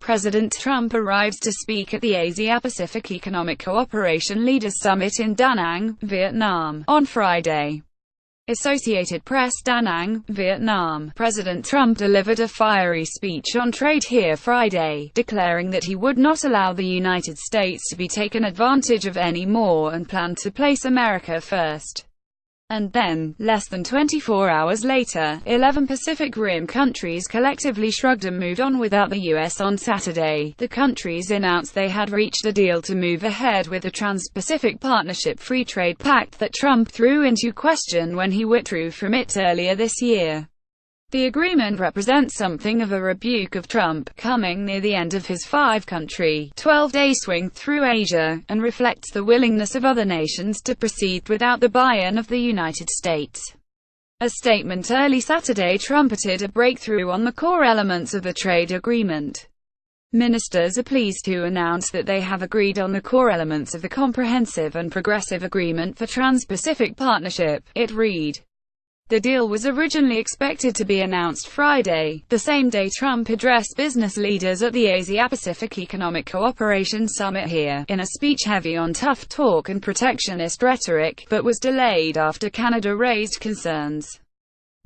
President Trump arrives to speak at the Asia-Pacific Economic Cooperation Leaders Summit in Da Nang, Vietnam, on Friday. Associated Press Danang, Vietnam. President Trump delivered a fiery speech on trade here Friday, declaring that he would not allow the United States to be taken advantage of anymore and planned to place America first. And then, less than 24 hours later, 11 Pacific Rim countries collectively shrugged and moved on without the U.S. On Saturday, the countries announced they had reached a deal to move ahead with the Trans-Pacific Partnership Free Trade Pact that Trump threw into question when he withdrew from it earlier this year. The agreement represents something of a rebuke of Trump, coming near the end of his 5-country, 12-day swing through Asia, and reflects the willingness of other nations to proceed without the buy-in of the United States. A statement early Saturday trumpeted a breakthrough on the core elements of the trade agreement. Ministers are pleased to announce that they have agreed on the core elements of the Comprehensive and Progressive Agreement for Trans-Pacific Partnership, it read. The deal was originally expected to be announced Friday, the same day Trump addressed business leaders at the Asia-Pacific Economic Cooperation Summit here, in a speech heavy on tough talk and protectionist rhetoric, but was delayed after Canada raised concerns.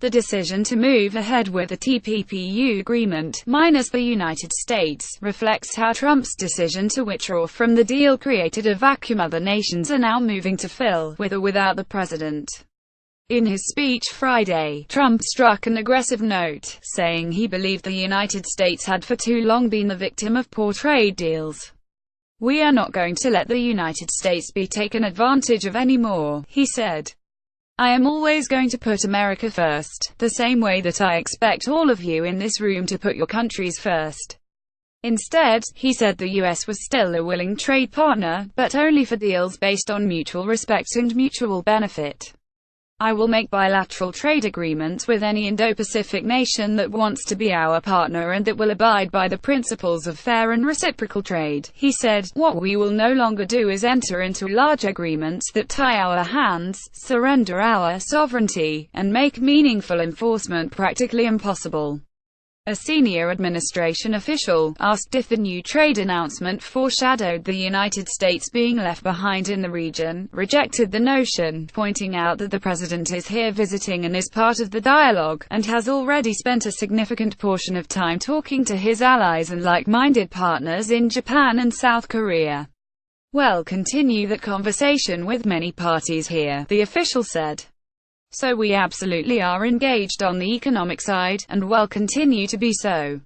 The decision to move ahead with the TPPU agreement, minus the United States, reflects how Trump's decision to withdraw from the deal created a vacuum other nations are now moving to fill, with or without the president. In his speech Friday, Trump struck an aggressive note, saying he believed the United States had for too long been the victim of poor trade deals. "We are not going to let the United States be taken advantage of anymore," he said. "I am always going to put America first, the same way that I expect all of you in this room to put your countries first." Instead, he said the U.S. was still a willing trade partner, but only for deals based on mutual respect and mutual benefit. "I will make bilateral trade agreements with any Indo-Pacific nation that wants to be our partner and that will abide by the principles of fair and reciprocal trade," he said. "What we will no longer do is enter into large agreements that tie our hands, surrender our sovereignty, and make meaningful enforcement practically impossible." A senior administration official, asked if the new trade announcement foreshadowed the United States being left behind in the region, rejected the notion, pointing out that the president is here visiting and is part of the dialogue, and has already spent a significant portion of time talking to his allies and like-minded partners in Japan and South Korea. "We'll continue that conversation with many parties here," the official said. "So we absolutely are engaged on the economic side, and will continue to be so."